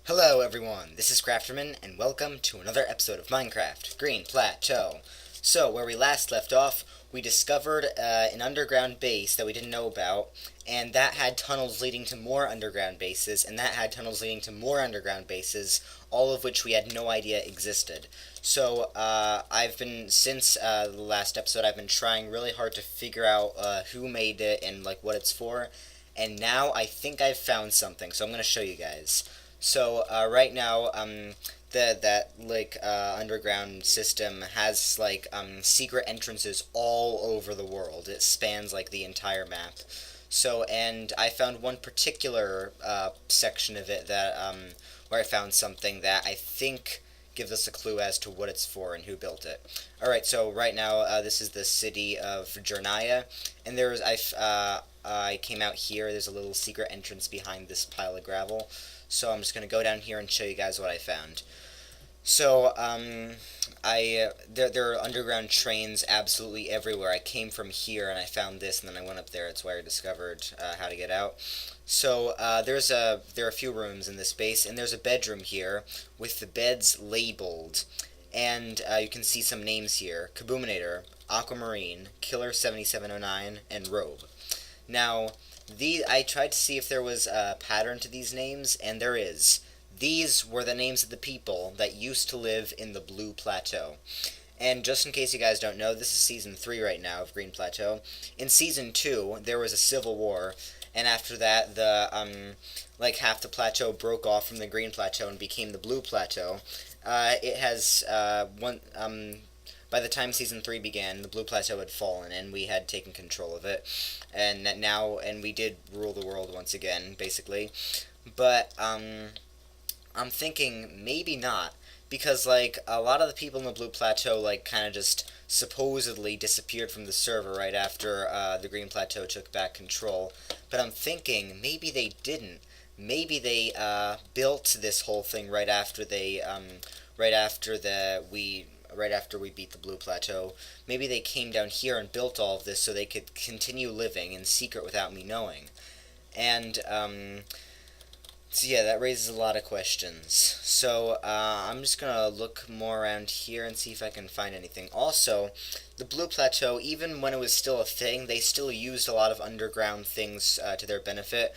Hello everyone, this is Crafterman, and welcome to another episode of Minecraft, Green Plateau. So, where we last left off, we discovered an underground base that we didn't know about, and that had tunnels leading to more underground bases, and that had tunnels leading to more underground bases, all of which we had no idea existed. So, since the last episode, I've been trying really hard to figure out who made it and, like, what it's for, and now I think I've found something, so I'm going to show you guys. So right now, underground system has secret entrances all over the world. It spans like the entire map. So and I found one particular section of it that where I found something that I think gives us a clue as to what it's for and who built it. All right, so right now this is the city of Jernaya, and I came out here. There's a little secret entrance behind this pile of gravel. So I'm just gonna go down here and show you guys what I found. So there are underground trains absolutely everywhere. I came from here and I found this, and then I went up there. It's where I discovered how to get out. So there are a few rooms in this base, and there's a bedroom here with the beds labeled, and you can see some names here: Kaboominator, Aquamarine, Killer 7709, and Robe. Now, I tried to see if there was a pattern to these names, and there is. These were the names of the people that used to live in the Blue Plateau. And just in case you guys don't know, this is Season 3 right now of Green Plateau. In Season 2, there was a civil war, and after that, half the plateau broke off from the Green Plateau and became the Blue Plateau. It has, by the time Season 3 began, the Blue Plateau had fallen, and we had taken control of it. And we did rule the world once again, basically. But, I'm thinking maybe not, because, a lot of the people in the Blue Plateau, kind of just supposedly disappeared from the server right after, the Green Plateau took back control. But I'm thinking maybe they didn't. Maybe they, built this whole thing right after we beat the Blue Plateau. Maybe they came down here and built all of this so they could continue living in secret without me knowing. And, so yeah, that raises a lot of questions. So, I'm just gonna look more around here and see if I can find anything. Also, the Blue Plateau, even when it was still a thing, they still used a lot of underground things to their benefit.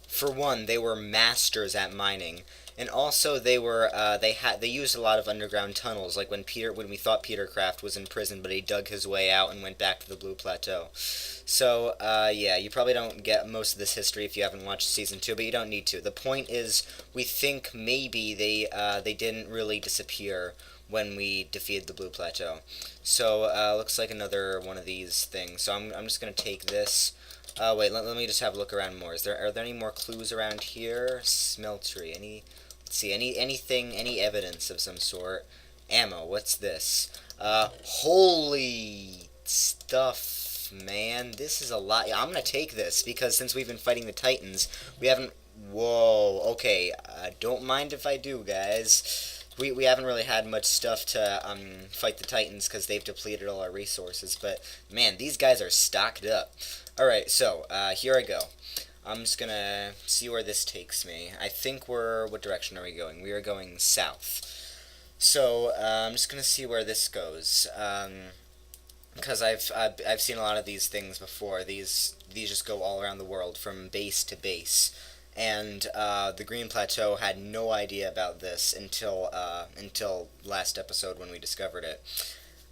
For one, they were masters at mining, and also they used a lot of underground tunnels. Like when we thought Peter Craft was in prison, but he dug his way out and went back to the Blue Plateau. So yeah, you probably don't get most of this history if you haven't watched Season 2, but you don't need to. The point is, we think maybe they didn't really disappear when we defeated the Blue Plateau. So looks like another one of these things. So I'm just gonna take this. Wait, let me just have a look around more. Are there any more clues around here? Smeltery. Let's see, any evidence of some sort? Ammo. What's this? Holy stuff, man. This is a lot. Yeah, I'm gonna take this because since we've been fighting the Titans, we haven't. Whoa. Okay. Don't mind if I do, guys. We haven't really had much stuff to fight the Titans because they've depleted all our resources. But man, these guys are stocked up. Alright, so, here I go. I'm just gonna see where this takes me. I think what direction are we going? We are going south. So, I'm just gonna see where this goes. Because I've seen a lot of these things before. These just go all around the world, from base to base. And, the Green Plateau had no idea about this until last episode when we discovered it.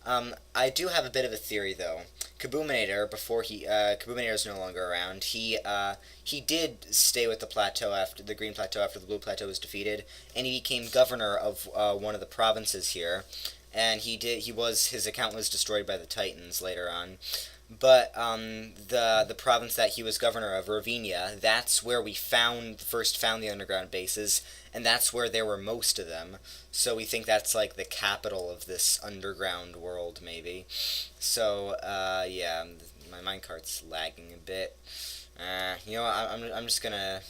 I do have a bit of a theory, though. Kaboominator is no longer around. He did stay with the plateau after the Green Plateau after the Blue Plateau was defeated, and he became governor of one of the provinces here. And his account was destroyed by the Titans later on. But the province that he was governor of, Ravinia, that's where we first found the underground bases, and that's where there were most of them. So we think that's like the capital of this underground world, maybe. So yeah, my minecart's lagging a bit. I'm just gonna.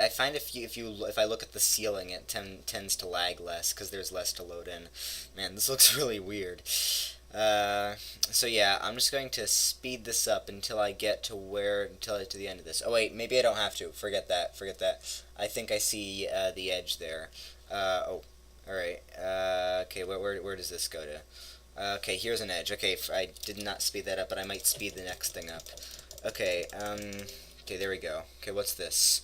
I find if I look at the ceiling, it tends to lag less because there's less to load in. Man, this looks really weird. Uh, so yeah, I'm just going to speed this up until I get to to the end of this. Oh wait, maybe I don't have to. Forget that. Forget that. I think I see the edge there. Oh, all right. Okay, where does this go to? Okay, here's an edge. Okay, I did not speed that up, but I might speed the next thing up. Okay. Okay, there we go. Okay, what's this?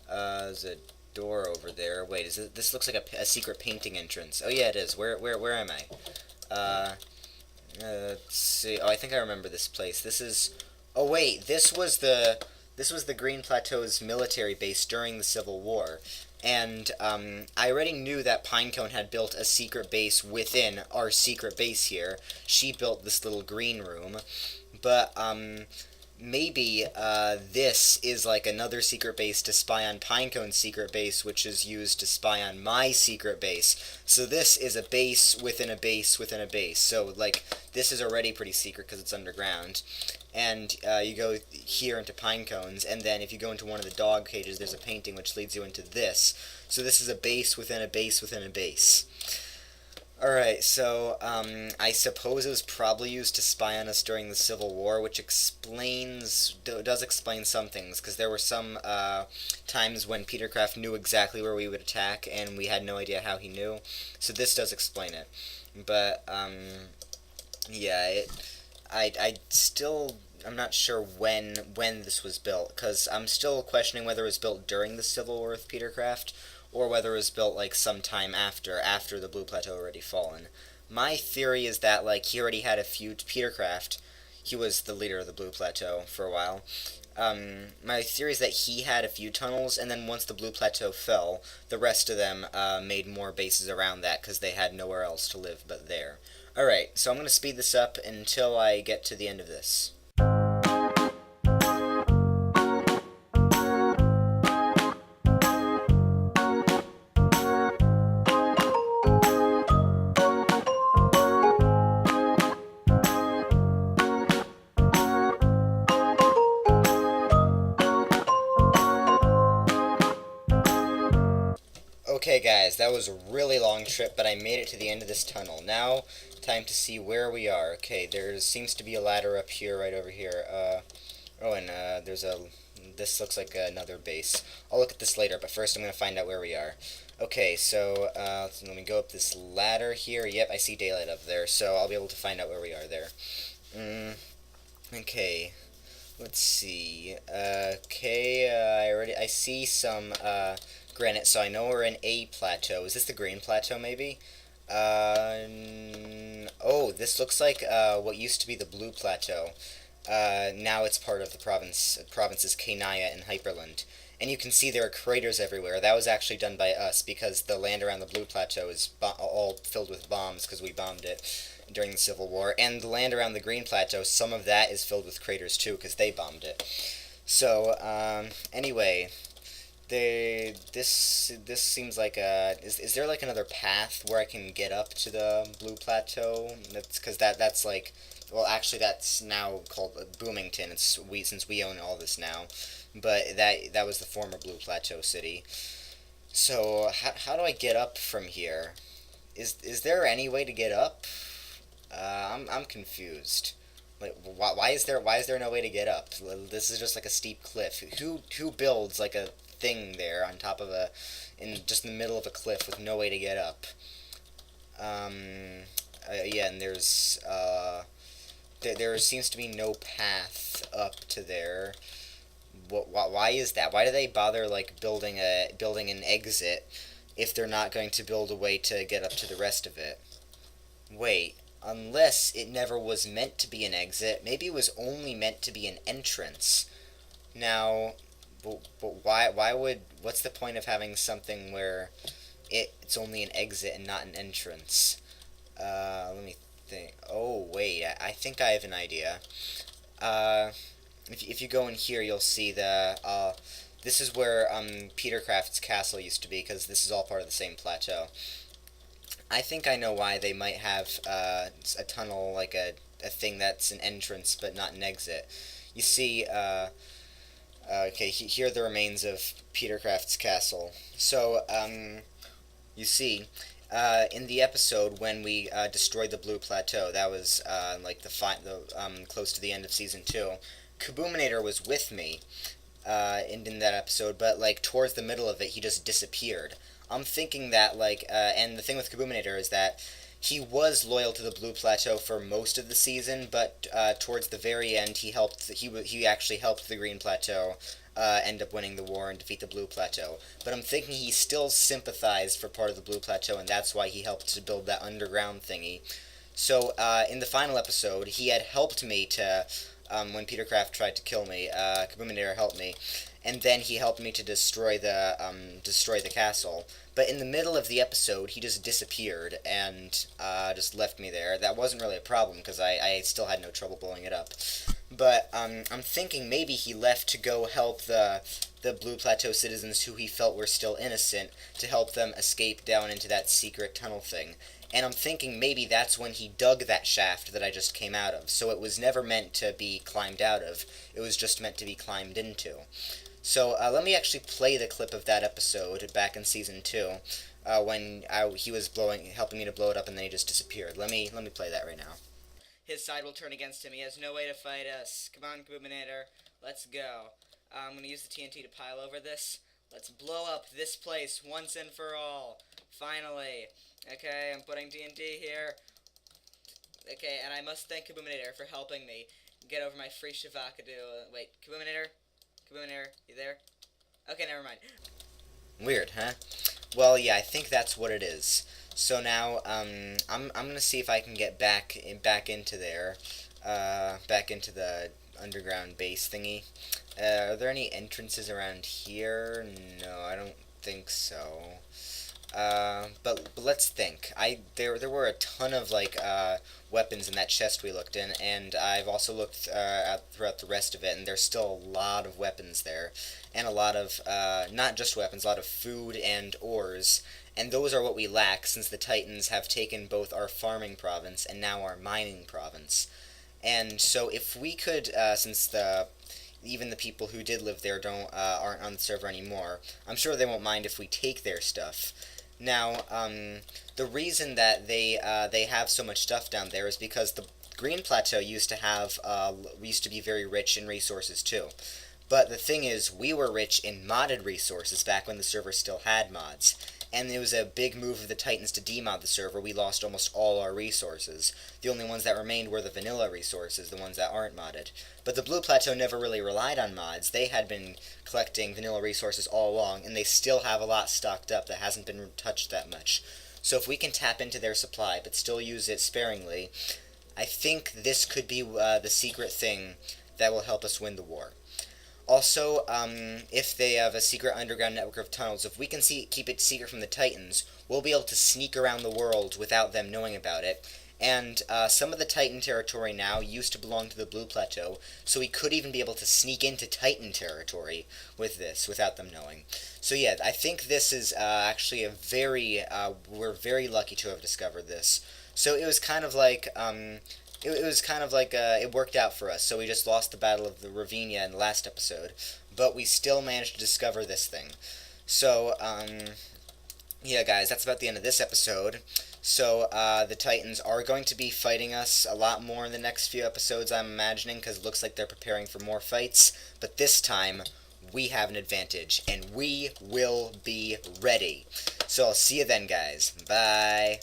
There's a door over there. Wait, this looks like a secret painting entrance. Oh yeah, it is. Where am I? Let's see. Oh, I think I remember this place. This is. Oh wait, this was the Green Plateau's military base during the Civil War, and I already knew that Pinecone had built a secret base within our secret base here. She built this little green room, but maybe this is like another secret base to spy on Pinecone's secret base, which is used to spy on my secret base. So this is a base within a base within a base. So like this is already pretty secret because it's underground. And you go here into Pinecones, and then if you go into one of the dog cages, there's a painting which leads you into this. So this is a base within a base within a base. Alright, so I suppose it was probably used to spy on us during the Civil War, which does explain some things, because there were some times when Petercraft knew exactly where we would attack, and we had no idea how he knew, so this does explain it. But, yeah, I'm not sure when this was built, because I'm still questioning whether it was built during the Civil War with Petercraft, or whether it was built like sometime after the Blue Plateau already fallen. My theory is that like he already had a few Petercraft. He was the leader of the Blue Plateau for a while. My theory is that he had a few tunnels, and then once the Blue Plateau fell, the rest of them made more bases around that because they had nowhere else to live but there. Alright, so I'm going to speed this up until I get to the end of this. Okay guys, that was a really long trip, but I made it to the end of this tunnel. Now, time to see where we are. Okay, there seems to be a ladder up here, right over here. Oh, and this looks like another base. I'll look at this later, but first I'm going to find out where we are. Okay, so let me go up this ladder here. Yep, I see daylight up there, so I'll be able to find out where we are there. Okay, let's see. I see some granite, so I know we're in a plateau. Is this the Green Plateau, maybe? Oh, this looks like what used to be the Blue Plateau. Now it's part of the provinces Kanaya and Hyperland. And you can see there are craters everywhere. That was actually done by us because the land around the Blue Plateau is all filled with bombs because we bombed it during the Civil War. And the land around the Green Plateau, some of that is filled with craters too because they bombed it. So, anyway, this seems like is there like another path where I can get up to the Blue Plateau? That's because that's like, well, actually that's now called Boomington. Since we own all this now, but that was the former Blue Plateau city. So how do I get up from here? Is there any way to get up? I'm confused. Like, why is there no way to get up? This is just like a steep cliff. Who builds like a thing there on top of in just in the middle of a cliff with no way to get up? Yeah, and there seems to be no path up to there. Why is that? Why do they bother like building an exit if they're not going to build a way to get up to the rest of it? Wait, unless it never was meant to be an exit, maybe it was only meant to be an entrance. Now, but what's the point of having something where it's only an exit and not an entrance? Let me think. Oh, wait, I think I have an idea. Uh, if you go in here, you'll see this is where, Petercraft's castle used to be, because this is all part of the same plateau. I think I know why they might have a tunnel, like a thing that's an entrance but not an exit. You see, okay, here are the remains of Petercraft's castle. So, you see, in the episode when we destroyed the Blue Plateau. That was like the close to the end of season 2. Kaboominator was with me in that episode, but like towards the middle of it, he just disappeared. I'm thinking that and the thing with Kaboominator is that he was loyal to the Blue Plateau for most of the season, but towards the very end, he actually helped the Green Plateau end up winning the war and defeat the Blue Plateau. But I'm thinking he still sympathized for part of the Blue Plateau, and that's why he helped to build that underground thingy. So in the final episode, he had helped me to when Peter Kraft tried to kill me. Kaboominator helped me, and then he helped me to destroy the castle. But in the middle of the episode, he just disappeared and just left me there. That wasn't really a problem because I still had no trouble blowing it up. But I'm thinking maybe he left to go help the Blue Plateau citizens who he felt were still innocent, to help them escape down into that secret tunnel thing. And I'm thinking maybe that's when he dug that shaft that I just came out of. So it was never meant to be climbed out of. It was just meant to be climbed into. So let me actually play the clip of that episode back in season 2, when he was helping me to blow it up, and then he just disappeared. Let me play that right now. His side will turn against him. He has no way to fight us. Come on, Kaboominator. Let's go. I'm going to use the TNT to pile over this. Let's blow up this place once and for all. Finally. Okay, I'm putting TNT here. Okay, and I must thank Kaboominator for helping me get over my free Shavakadu. Wait, Kaboominator? Kaboominator, you there? Okay, never mind. Weird, huh? Well, yeah, I think that's what it is. So now, I'm gonna see if I can get back into there, back into the underground base thingy. Are there any entrances around here? No, I don't think so. But let's think. There were a ton of weapons in that chest we looked in, and I've also looked throughout the rest of it, and there's still a lot of weapons there, and a lot of not just weapons, a lot of food and ores, and those are what we lack since the Titans have taken both our farming province and now our mining province. And so if we could, since even the people who did live there aren't on the server anymore, I'm sure they won't mind if we take their stuff. Now, the reason that they have so much stuff down there is because the Green Plateau used to be very rich in resources too. But the thing is, we were rich in modded resources back when the server still had mods. And it was a big move of the Titans to demod the server. We lost almost all our resources. The only ones that remained were the vanilla resources, the ones that aren't modded. But the Blue Plateau never really relied on mods. They had been collecting vanilla resources all along, and they still have a lot stocked up that hasn't been touched that much. So if we can tap into their supply, but still use it sparingly, I think this could be the secret thing that will help us win the war. Also, if they have a secret underground network of tunnels, if we can keep it secret from the Titans, we'll be able to sneak around the world without them knowing about it. And some of the Titan territory now used to belong to the Blue Plateau, so we could even be able to sneak into Titan territory with this without them knowing. So yeah, I think this is actually we're very lucky to have discovered this. So it was kind of like, it worked out for us. So we just lost the Battle of the Ravinia in the last episode, but we still managed to discover this thing. So, yeah, guys, that's about the end of this episode. So, the Titans are going to be fighting us a lot more in the next few episodes, I'm imagining, because it looks like they're preparing for more fights. But this time, we have an advantage, and we will be ready. So I'll see you then, guys. Bye.